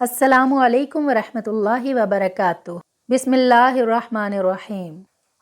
السلام علیکم ورحمۃ اللہ وبرکاتہ۔ بسم اللہ الرحمن الرحیم۔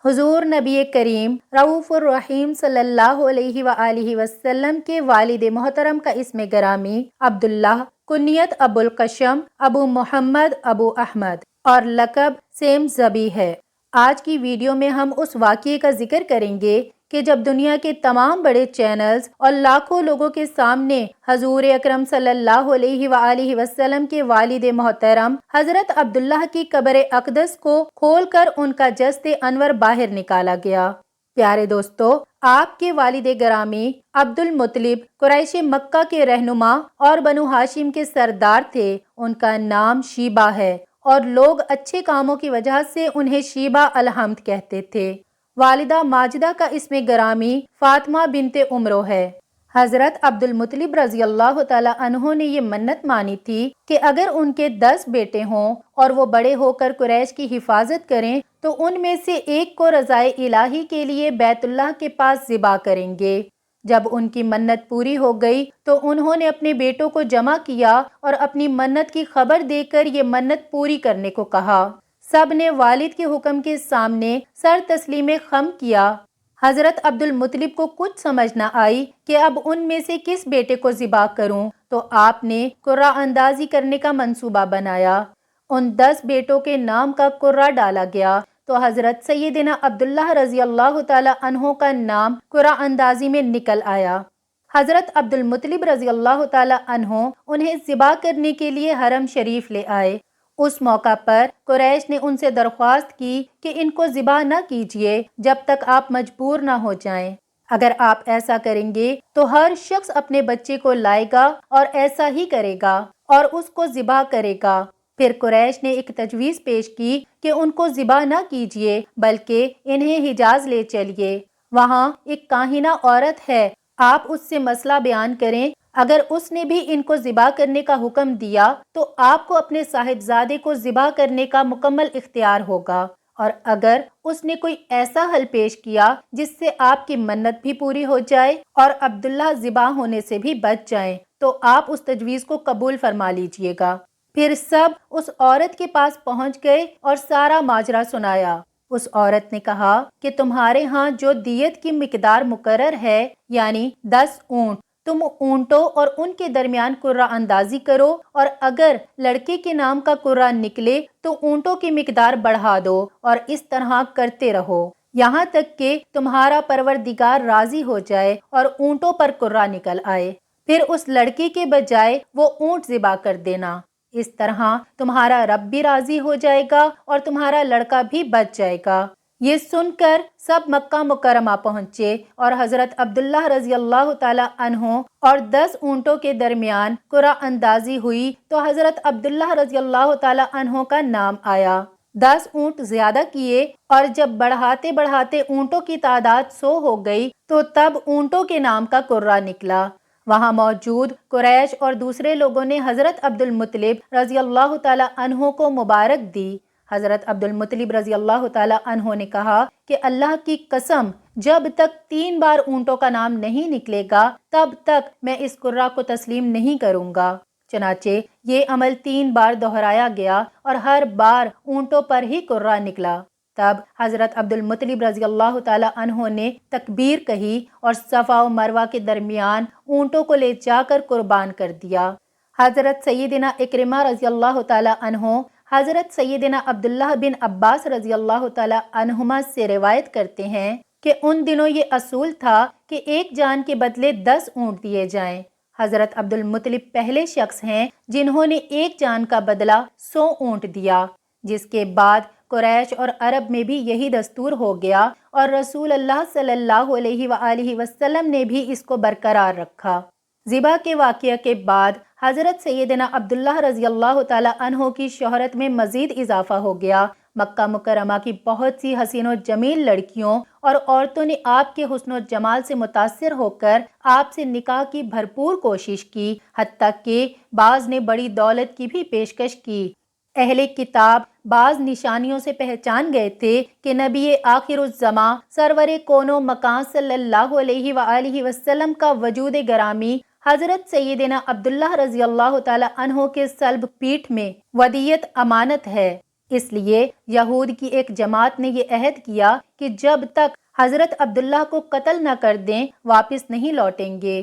حضور نبی کریم رؤوف الرحیم صلی اللہ علیہ وآلہ وسلم کے والد محترم کا اسم گرامی عبداللہ، کنیت ابو القشم، ابو محمد، ابو احمد اور لقب سیم زبی ہے۔ آج کی ویڈیو میں ہم اس واقعے کا ذکر کریں گے کہ جب دنیا کے تمام بڑے چینلز اور لاکھوں لوگوں کے سامنے حضور اکرم صلی اللہ علیہ وآلہ وسلم کے والد محترم حضرت عبداللہ کی قبر اقدس کو کھول کر ان کا جسد انور باہر نکالا گیا۔ پیارے دوستو، آپ کے والد گرامی عبد المطلب قریش مکہ کے رہنما اور بنو ہاشم کے سردار تھے۔ ان کا نام شیبہ ہے اور لوگ اچھے کاموں کی وجہ سے انہیں شیبہ الحمد کہتے تھے۔ والدہ ماجدہ کا اسم گرامی فاطمہ بنت عمرو ہے۔ حضرت عبد المطلب رضی اللہ تعالی عنہ نے یہ منت مانی تھی کہ اگر ان کے 10 بیٹے ہوں اور وہ بڑے ہو کر قریش کی حفاظت کریں تو ان میں سے ایک کو رضائے الہی کے لیے بیت اللہ کے پاس ذبح کریں گے۔ جب ان کی منت پوری ہو گئی تو انہوں نے اپنے بیٹوں کو جمع کیا اور اپنی منت کی خبر دے کر یہ منت پوری کرنے کو کہا۔ سب نے والد کے حکم کے سامنے سر تسلیم خم کیا۔ حضرت عبد المطلب کو کچھ سمجھ نہ آئی کہ اب ان میں سے کس بیٹے کو ذبح کروں، تو آپ نے قرعہ اندازی کرنے کا منصوبہ بنایا۔ ان 10 بیٹوں کے نام کا قرعہ ڈالا گیا تو حضرت سیدنا عبداللہ رضی اللہ تعالی عنہ کا نام قرعہ اندازی میں نکل آیا۔ حضرت عبد المطلب رضی اللہ تعالی عنہ انہیں ذبح کرنے کے لیے حرم شریف لے آئے۔ اس موقع پر قریش نے ان سے درخواست کی کہ ان کو ذبح نہ کیجیے جب تک آپ مجبور نہ ہو جائیں۔ اگر آپ ایسا کریں گے تو ہر شخص اپنے بچے کو لائے گا اور ایسا ہی کرے گا اور اس کو ذبح کرے گا۔ پھر قریش نے ایک تجویز پیش کی کہ ان کو ذبح نہ کیجیے بلکہ انہیں حجاز لے چلیے، وہاں ایک کاہنہ عورت ہے، آپ اس سے مسئلہ بیان کریں، اگر اس نے بھی ان کو ذبح کرنے کا حکم دیا تو آپ کو اپنے صاحبزادے کو ذبح کرنے کا مکمل اختیار ہوگا، اور اگر اس نے کوئی ایسا حل پیش کیا جس سے آپ کی منت بھی پوری ہو جائے اور عبداللہ ذبح ہونے سے بھی بچ جائیں تو آپ اس تجویز کو قبول فرما لیجئے گا۔ پھر سب اس عورت کے پاس پہنچ گئے اور سارا ماجرا سنایا۔ اس عورت نے کہا کہ تمہارے ہاں جو دیت کی مقدار مقرر ہے یعنی 10 اونٹ، تم اونٹوں اور ان کے درمیان قرعہ اندازی کرو اور اگر لڑکے کے نام کا قرعہ نکلے تو اونٹوں کی مقدار بڑھا دو اور اس طرح کرتے رہو یہاں تک کہ تمہارا پروردگار راضی ہو جائے اور اونٹوں پر قرعہ نکل آئے، پھر اس لڑکے کے بجائے وہ اونٹ ذبح کر دینا۔ اس طرح تمہارا رب بھی راضی ہو جائے گا اور تمہارا لڑکا بھی بچ جائے گا۔ یہ سن کر سب مکہ مکرمہ پہنچے اور حضرت عبداللہ رضی اللہ تعالی عنہ اور 10 اونٹوں کے درمیان قرعہ اندازی ہوئی تو حضرت عبداللہ رضی اللہ تعالی عنہ کا نام آیا۔ 10 اونٹ زیادہ کیے اور جب بڑھاتے بڑھاتے اونٹوں کی تعداد 100 ہو گئی تو تب اونٹوں کے نام کا قرعہ نکلا۔ وہاں موجود قریش اور دوسرے لوگوں نے حضرت عبد المطلب رضی اللہ تعالی عنہ کو مبارک دی۔ حضرت عبد المطلب رضی اللہ تعالی عنہ نے کہا کہ اللہ کی قسم، جب تک 3 بار اونٹوں کا نام نہیں نکلے گا تب تک میں اس قرعہ کو تسلیم نہیں کروں گا۔ چنانچہ یہ عمل 3 بار دہرایا گیا اور ہر بار اونٹوں پر ہی قرعہ نکلا۔ تب حضرت عبد المطلب رضی اللہ تعالی عنہ نے تکبیر کہی اور صفا و مروہ کے درمیان اونٹوں کو لے جا کر قربان کر دیا۔ حضرت سیدنا اکرمہ رضی اللہ تعالی عنہ حضرت سیدنا عبداللہ بن عباس رضی اللہ تعالی عنہما سے روایت کرتے ہیں کہ ان دنوں یہ اصول تھا کہ ایک جان کے بدلے 10 اونٹ دیے جائیں۔ حضرت عبد المطلب پہلے شخص ہیں جنہوں نے ایک جان کا بدلہ 100 اونٹ دیا، جس کے بعد قریش اور عرب میں بھی یہی دستور ہو گیا اور رسول اللہ صلی اللہ علیہ وآلہ وسلم نے بھی اس کو برقرار رکھا۔ ذبح کے واقعہ کے بعد حضرت سیدنا عبداللہ رضی اللہ تعالی عنہ کی شہرت میں مزید اضافہ ہو گیا۔ مکہ مکرمہ کی بہت سی حسین و جمیل لڑکیوں اور عورتوں نے آپ کے حسن و جمال سے متاثر ہو کر آپ سے نکاح کی بھرپور کوشش کی، حتیٰ کہ بعض نے بڑی دولت کی بھی پیشکش کی۔ اہل کتاب بعض نشانیوں سے پہچان گئے تھے کہ نبی آخر الزماں سرور کون و مکان صلی اللہ علیہ وآلہ وسلم کا وجود گرامی حضرت سیدنا عبداللہ رضی اللہ تعالی عنہ کے صلب پیٹھ میں ودیت امانت ہے، اس لیے یہود کی ایک جماعت نے یہ عہد کیا کہ جب تک حضرت عبداللہ کو قتل نہ کر دیں واپس نہیں لوٹیں گے۔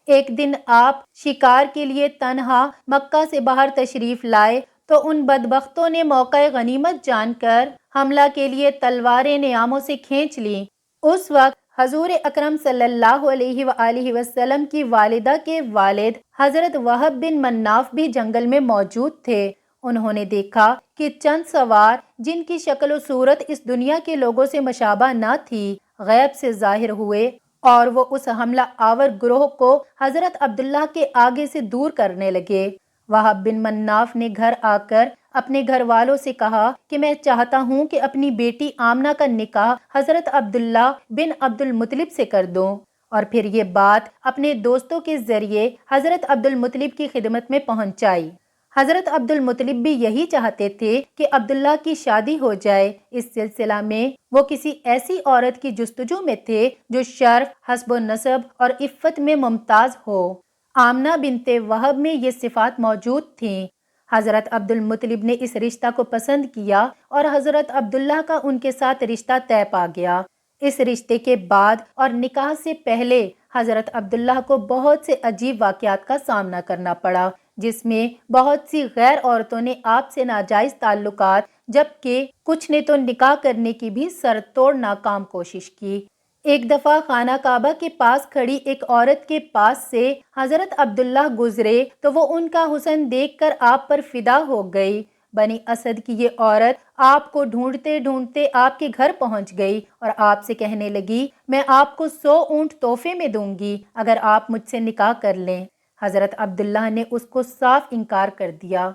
ایک دن آپ شکار کے لیے تنہا مکہ سے باہر تشریف لائے تو ان بدبختوں نے موقع غنیمت جان کر حملہ کے لیے تلواریں نیاموں سے کھینچ لیں۔ اس وقت حضور اکرم صلی اللہ علیہ وآلہ وسلم کی والدہ کے والد حضرت وہب بن مناف بھی جنگل میں موجود تھے۔ انہوں نے دیکھا کہ چند سوار جن کی شکل و صورت اس دنیا کے لوگوں سے مشابہ نہ تھی، غیب سے ظاہر ہوئے اور وہ اس حملہ آور گروہ کو حضرت عبداللہ کے آگے سے دور کرنے لگے۔ وہب بن مناف نے گھر آ کر اپنے گھر والوں سے کہا کہ میں چاہتا ہوں کہ اپنی بیٹی آمنہ کا نکاح حضرت عبداللہ بن عبد المطلب سے کر دوں، اور پھر یہ بات اپنے دوستوں کے ذریعے حضرت عبد المطلب کی خدمت میں پہنچائی۔ حضرت عبد المطلب بھی یہی چاہتے تھے کہ عبداللہ کی شادی ہو جائے۔ اس سلسلہ میں وہ کسی ایسی عورت کی جستجو میں تھے جو شرف، حسب و نسب اور عفت میں ممتاز ہو۔ آمنہ بنت وہب میں یہ صفات موجود تھیں۔ حضرت عبد المطلب نے اس رشتہ کو پسند کیا اور حضرت عبداللہ کا ان کے ساتھ رشتہ طے پا گیا۔ اس رشتے کے بعد اور نکاح سے پہلے حضرت عبداللہ کو بہت سے عجیب واقعات کا سامنا کرنا پڑا، جس میں بہت سی غیر عورتوں نے آپ سے ناجائز تعلقات، جبکہ کچھ نے تو نکاح کرنے کی بھی سر توڑ ناکام کوشش کی۔ ایک دفعہ خانہ کعبہ کے پاس کھڑی ایک عورت کے پاس سے حضرت عبداللہ گزرے تو وہ ان کا حسن دیکھ کر آپ پر فدا ہو گئی۔ بنی اسد کی یہ عورت آپ کو ڈھونڈتے ڈھونڈتے آپ کے گھر پہنچ گئی اور آپ سے کہنے لگی، میں آپ کو 100 اونٹ تحفے میں دوں گی اگر آپ مجھ سے نکاح کر لیں۔ حضرت عبداللہ نے اس کو صاف انکار کر دیا۔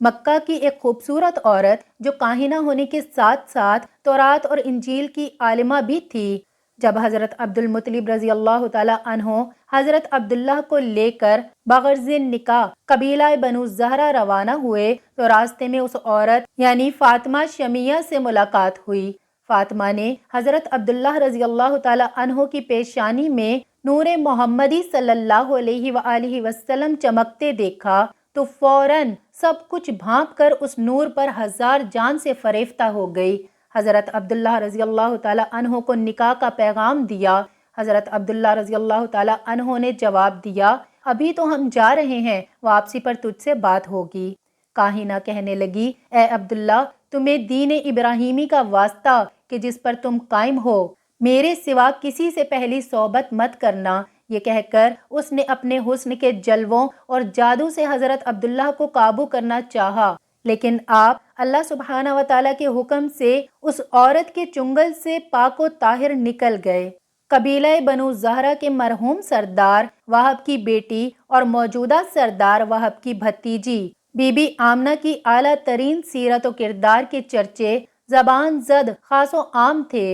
مکہ کی ایک خوبصورت عورت جو کاہنہ ہونے کے ساتھ ساتھ تورات اور انجیل کی عالمہ بھی تھی، جب حضرت عبد المطلب رضی اللہ تعالی عنہ حضرت عبداللہ کو لے کر بغرض نکاح قبیلہ بنو زہرہ روانہ ہوئے تو راستے میں اس عورت یعنی فاطمہ شمیہ سے ملاقات ہوئی۔ فاطمہ نے حضرت عبداللہ رضی اللہ تعالی عنہ کی پیشانی میں نور محمدی صلی اللہ علیہ وآلہ وسلم چمکتے دیکھا تو فوراً سب کچھ بھانپ کر اس نور پر ہزار جان سے فریفتہ ہو گئی۔ حضرت عبداللہ رضی اللہ تعالی عنہ کو نکاح کا پیغام دیا۔ حضرت عبداللہ رضی اللہ تعالی عنہ نے جواب دیا، ابھی تو ہم جا رہے ہیں، واپسی پر تجھ سے بات ہوگی۔ کاہنہ کہنے لگی، اے عبداللہ، تمہیں دین ابراہیمی کا واسطہ کہ جس پر تم قائم ہو، میرے سوا کسی سے پہلی صحبت مت کرنا۔ یہ کہہ کر اس نے اپنے حسن کے جلووں اور جادو سے حضرت عبداللہ کو قابو کرنا چاہا، لیکن آپ اللہ سبحانہ و تعالیٰ کے حکم سے اس عورت کے چنگل سے پاک و طاہر نکل گئے۔ قبیلہ بنو زہرہ کے مرحوم سردار وہب کی بیٹی اور موجودہ سردار وہب کی بھتیجی بی بی آمنہ کی اعلیٰ ترین سیرت و کردار کے چرچے زبان زد خاص و عام تھے۔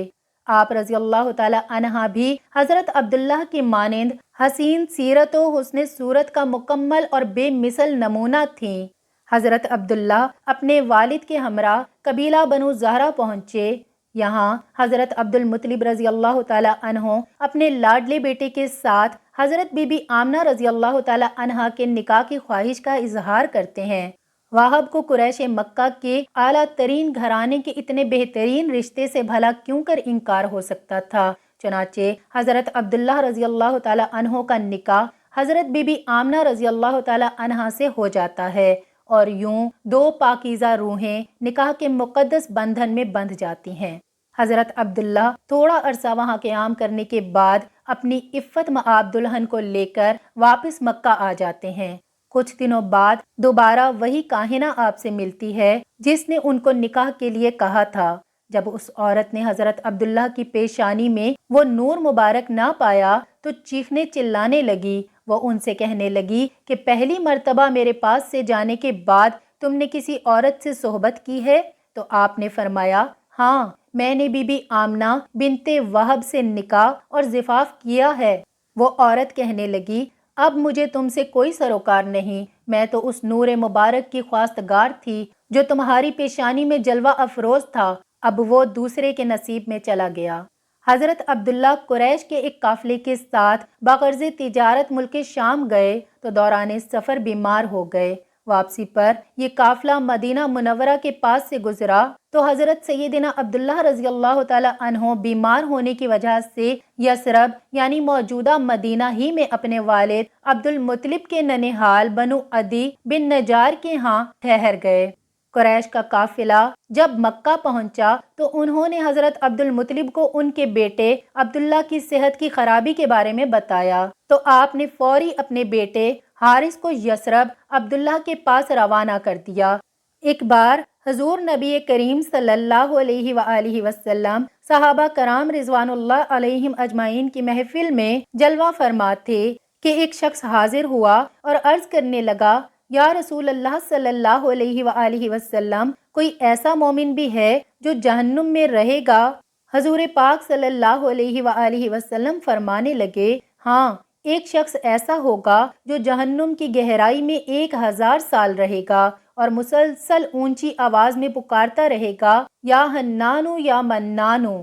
آپ رضی اللہ تعالی عنہا بھی حضرت عبداللہ کی مانند حسین سیرت و حسن صورت کا مکمل اور بے مثل نمونہ تھیں۔ حضرت عبداللہ اپنے والد کے ہمراہ قبیلہ بنو زہرہ پہنچے۔ یہاں حضرت عبد المطلب رضی اللہ تعالی عنہ اپنے لاڈلے بیٹے کے ساتھ حضرت بی بی آمنہ رضی اللہ تعالی عنہا کے نکاح کی خواہش کا اظہار کرتے ہیں۔ وہب کو قریش مکہ کے اعلیٰ ترین گھرانے کے اتنے بہترین رشتے سے بھلا کیوں کر انکار ہو سکتا تھا؟ چنانچہ حضرت عبداللہ رضی اللہ تعالی عنہ کا نکاح حضرت بی بی آمنہ رضی اللہ تعالی عنہا سے ہو جاتا ہے، اور یوں دو پاکیزہ روحیں نکاح کے مقدس بندھن میں بندھ جاتی ہیں۔ حضرت عبداللہ تھوڑا عرصہ وہاں قیام کرنے کے بعد اپنی عفت مآب دلہن کو لے کر واپس مکہ آ جاتے ہیں۔ کچھ دنوں بعد دوبارہ وہی کاہنہ آپ سے ملتی ہے جس نے ان کو نکاح کے لیے کہا تھا۔ جب اس عورت نے حضرت عبداللہ کی پیشانی میں وہ نور مبارک نہ پایا تو چیخنے چلانے لگی۔ وہ ان سے کہنے لگی کہ پہلی مرتبہ میرے پاس سے جانے کے بعد تم نے کسی عورت سے صحبت کی ہے؟ تو آپ نے فرمایا، ہاں، میں نے بی بی آمنہ بنت وہب سے نکاح اور زفاف کیا ہے۔ وہ عورت کہنے لگی، اب مجھے تم سے کوئی سروکار نہیں، میں تو اس نور مبارک کی خواستگار تھی جو تمہاری پیشانی میں جلوہ افروز تھا، اب وہ دوسرے کے نصیب میں چلا گیا۔ حضرت عبداللہ قریش کے ایک قافلے کے ساتھ بغرض تجارت ملک شام گئے تو دوران سفر بیمار ہو گئے۔ واپسی پر یہ قافلہ مدینہ منورہ کے پاس سے گزرا تو حضرت سیدنا عبداللہ رضی اللہ تعالی عنہ بیمار ہونے کی وجہ سے یثرب یعنی موجودہ مدینہ ہی میں اپنے والد عبد المطلب کے ننھال بنو عدی بن نجار کے ہاں ٹھہر گئے۔ قریش کا قافلہ جب مکہ پہنچا تو انہوں نے حضرت عبد المطلب کو ان کے بیٹے عبداللہ کی صحت کی خرابی کے بارے میں بتایا تو آپ نے فوری اپنے بیٹے حارث کو یثرب عبداللہ کے پاس روانہ کر دیا۔ ایک بار حضور نبی کریم صلی اللہ علیہ وآلہ وسلم صحابہ کرام رضوان اللہ علیہم اجمعین کی محفل میں جلوہ فرما تھے کہ ایک شخص حاضر ہوا اور عرض کرنے لگا، یا رسول اللہ صلی اللہ علیہ وآلہ وسلم، کوئی ایسا مومن بھی ہے جو جہنم میں رہے گا؟ حضور پاک صلی اللہ علیہ وآلہ وسلم فرمانے لگے، ہاں، ایک شخص ایسا ہوگا جو جہنم کی گہرائی میں 1000 سال رہے گا اور مسلسل اونچی آواز میں پکارتا رہے گا، یا حنانو یا منانو۔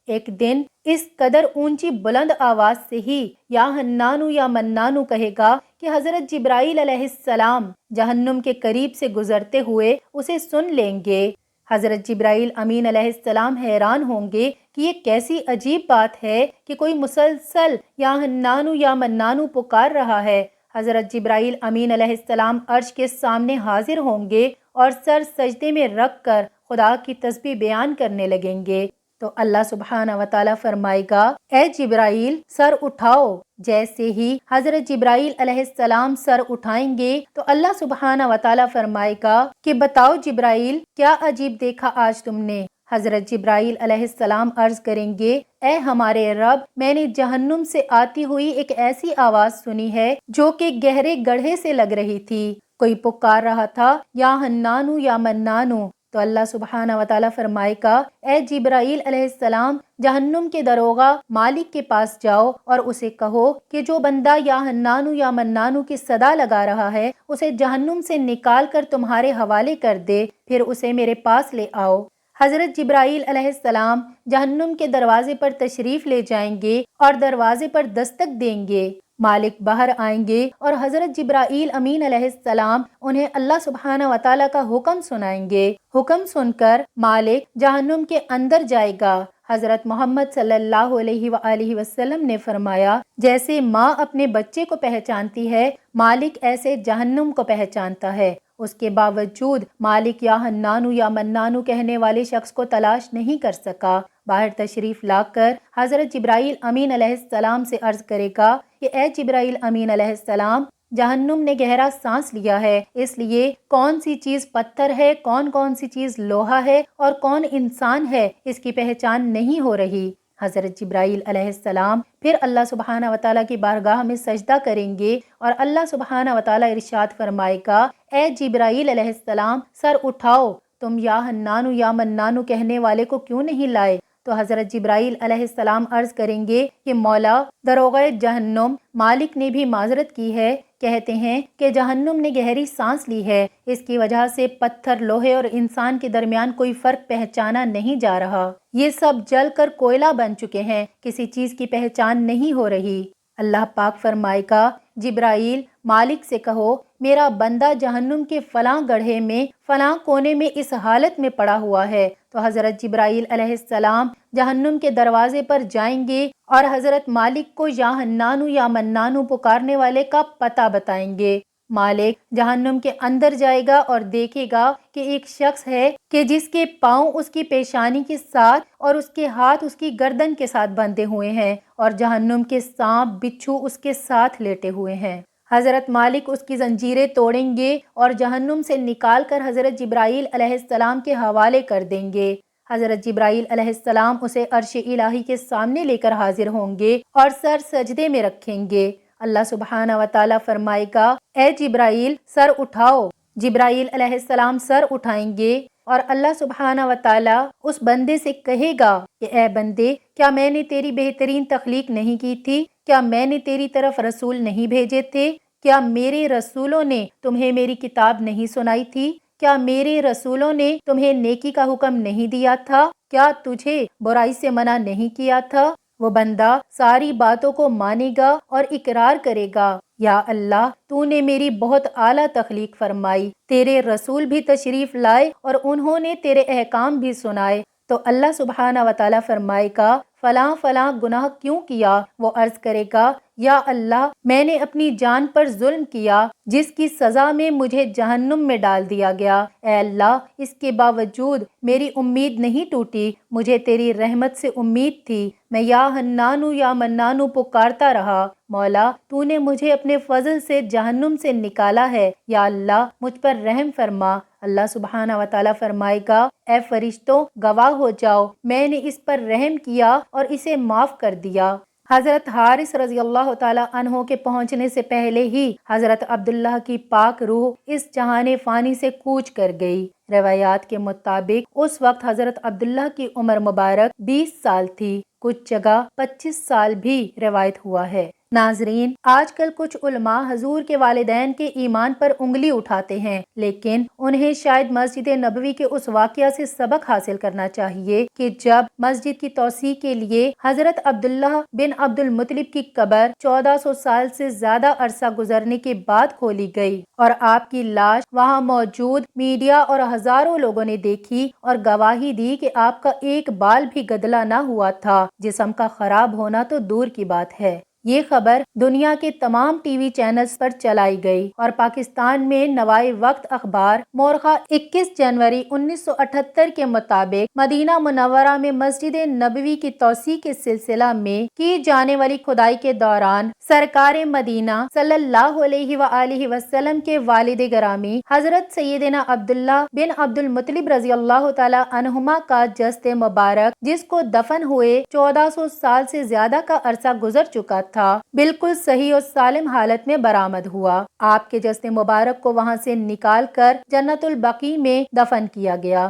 ایک دن اس قدر اونچی بلند آواز سے ہی یا حنانو یا منانو کہے گا کہ حضرت جبرائیل علیہ السلام جہنم کے قریب سے گزرتے ہوئے اسے سن لیں گے۔ حضرت جبرائیل امین علیہ السلام حیران ہوں گے کہ یہ کیسی عجیب بات ہے کہ کوئی مسلسل یا حنانو یا منانو پکار رہا ہے۔ حضرت جبرائیل امین علیہ السلام عرش کے سامنے حاضر ہوں گے اور سر سجدے میں رکھ کر خدا کی تسبیح بیان کرنے لگیں گے تو اللہ سبحانہ و تعالیٰ فرمائے گا، اے جبرائیل سر اٹھاؤ۔ جیسے ہی حضرت جبرائیل علیہ السلام سر اٹھائیں گے تو اللہ سبحانہ و تعالیٰ فرمائے گا کہ بتاؤ جبرائیل، کیا عجیب دیکھا آج تم نے؟ حضرت جبرائیل علیہ السلام عرض کریں گے، اے ہمارے رب، میں نے جہنم سے آتی ہوئی ایک ایسی آواز سنی ہے جو کہ گہرے گڑھے سے لگ رہی تھی، کوئی پکار رہا تھا یا حنانو یا منانو۔ تو اللہ سبحانہ و تعالیٰ فرمائے گا، اے جبرائیل علیہ السلام، جہنم کے دروغہ مالک کے پاس جاؤ اور اسے کہو کہ جو بندہ یا حنانو یا منانو کی صدا لگا رہا ہے اسے جہنم سے نکال کر تمہارے حوالے کر دے، پھر اسے میرے پاس لے آؤ۔ حضرت جبرائیل علیہ السلام جہنم کے دروازے پر تشریف لے جائیں گے اور دروازے پر دستک دیں گے۔ مالک باہر آئیں گے اور حضرت جبرائیل امین علیہ السلام انہیں اللہ سبحانہ و تعالیٰ کا حکم سنائیں گے۔ حکم سن کر مالک جہنم کے اندر جائے گا۔ حضرت محمد صلی اللہ علیہ وآلہ وسلم نے فرمایا، جیسے ماں اپنے بچے کو پہچانتی ہے، مالک ایسے جہنم کو پہچانتا ہے۔ اس کے باوجود مالک یا حنانو یا منانو کہنے والے شخص کو تلاش نہیں کر سکا۔ باہر تشریف لا کر حضرت جبرائیل امین علیہ السلام سے عرض کرے گا کہ اے جبرائیل امین علیہ السلام، جہنم نے گہرا سانس لیا ہے، اس لیے کون سی چیز پتھر ہے، کون سی چیز لوہا ہے اور کون انسان ہے، اس کی پہچان نہیں ہو رہی۔ حضرت جبرائیل علیہ السلام پھر اللہ سبحانہ و تعالیٰ کی بارگاہ میں سجدہ کریں گے اور اللہ سبحانہ و تعالیٰ ارشاد فرمائے گا، اے جبرائیل علیہ السلام سر اٹھاؤ، تم یا حنانو یا منانو کہنے والے کو کیوں نہیں لائے؟ تو حضرت جبرائیل علیہ السلام عرض کریں گے کہ مولا، دروغہ جہنم مالک نے بھی معذرت کی ہے، کہتے ہیں کہ جہنم نے گہری سانس لی ہے، اس کی وجہ سے پتھر، لوہے اور انسان کے درمیان کوئی فرق پہچانا نہیں جا رہا، یہ سب جل کر کوئلہ بن چکے ہیں، کسی چیز کی پہچان نہیں ہو رہی۔ اللہ پاک فرمائے گا، جبرائیل مالک سے کہو میرا بندہ جہنم کے فلاں گڑھے میں فلاں کونے میں اس حالت میں پڑا ہوا ہے۔ تو حضرت جبرائیل علیہ السلام جہنم کے دروازے پر جائیں گے اور حضرت مالک کو یا حنانو یا منانو پکارنے والے کا پتہ بتائیں گے۔ مالک جہنم کے اندر جائے گا اور دیکھے گا کہ ایک شخص ہے کہ جس کے پاؤں اس کی پیشانی کے ساتھ اور اس کے ہاتھ اس کی گردن کے ساتھ بندھے ہوئے ہیں اور جہنم کے سانپ بچھو اس کے ساتھ لیٹے ہوئے ہیں۔ حضرت مالک اس کی زنجیریں توڑیں گے اور جہنم سے نکال کر حضرت جبرائیل علیہ السلام کے حوالے کر دیں گے۔ حضرت جبرائیل علیہ السلام اسے عرش الہی کے سامنے لے کر حاضر ہوں گے اور سر سجدے میں رکھیں گے۔ اللہ سبحانہ و تعالیٰ فرمائے گا، اے جبرائیل سر اٹھاؤ۔ جبرائیل علیہ السلام سر اٹھائیں گے اور اللہ سبحانہ و تعالیٰ اس بندے سے کہے گا کہ اے بندے، کیا میں نے تیری بہترین تخلیق نہیں کی تھی؟ کیا میں نے تیری طرف رسول نہیں بھیجے تھے؟ کیا میرے رسولوں نے تمہیں میری کتاب نہیں سنائی تھی؟ کیا میرے رسولوں نے تمہیں نیکی کا حکم نہیں دیا تھا؟ کیا تجھے برائی سے منع نہیں کیا تھا؟ وہ بندہ ساری باتوں کو مانے گا اور اقرار کرے گا، یا اللہ تو نے میری بہت اعلیٰ تخلیق فرمائی، تیرے رسول بھی تشریف لائے اور انہوں نے تیرے احکام بھی سنائے، تو اللہ سبحانہ و تعالیٰ فرمائے گا فلاں فلاں گناہ کیوں کیا؟ وہ عرض کرے گا یا اللہ میں نے اپنی جان پر ظلم کیا جس کی سزا میں مجھے جہنم میں ڈال دیا گیا، اے اللہ اس کے باوجود میری امید نہیں ٹوٹی، مجھے تیری رحمت سے امید تھی، میں یا حنانو یا منانو پکارتا رہا، مولا تو نے مجھے اپنے فضل سے جہنم سے نکالا ہے، یا اللہ مجھ پر رحم فرما۔ اللہ سبحانہ و تعالیٰ فرمائے گا اے فرشتوں گواہ ہو جاؤ، میں نے اس پر رحم کیا اور اسے معاف کر دیا۔ حضرت حارث رضی اللہ تعالیٰ عنہ کے پہنچنے سے پہلے ہی حضرت عبداللہ کی پاک روح اس جہان فانی سے کوچ کر گئی۔ روایات کے مطابق اس وقت حضرت عبداللہ کی عمر مبارک 20 سال تھی، کچھ جگہ 25 سال بھی روایت ہوا ہے۔ ناظرین، آج کل کچھ علماء حضور کے والدین کے ایمان پر انگلی اٹھاتے ہیں، لیکن انہیں شاید مسجد نبوی کے اس واقعہ سے سبق حاصل کرنا چاہیے کہ جب مسجد کی توسیع کے لیے حضرت عبداللہ بن عبد المطلب کی قبر 1400 سال سے زیادہ عرصہ گزرنے کے بعد کھولی گئی اور آپ کی لاش وہاں موجود میڈیا اور ہزاروں لوگوں نے دیکھی اور گواہی دی کہ آپ کا ایک بال بھی گدلا نہ ہوا تھا، جسم کا خراب ہونا تو دور کی بات ہے۔ یہ خبر دنیا کے تمام ٹی وی چینلز پر چلائی گئی اور پاکستان میں نوائے وقت اخبار مورخہ 21 جنوری 1978 کے مطابق مدینہ منورہ میں مسجد نبوی کی توسیع کے سلسلہ میں کی جانے والی کھدائی کے دوران سرکار مدینہ صلی اللہ علیہ وآلہ وسلم کے والد گرامی حضرت سیدنا عبداللہ بن عبد المطلب رضی اللہ تعالی عنہما کا جسد مبارک، جس کو دفن ہوئے 1400 سال سے زیادہ کا عرصہ گزر چکا تھا، بالکل صحیح اور سالم حالت میں برآمد ہوا۔ آپ کے جسد مبارک کو وہاں سے نکال کر جنت البقیع میں دفن کیا گیا۔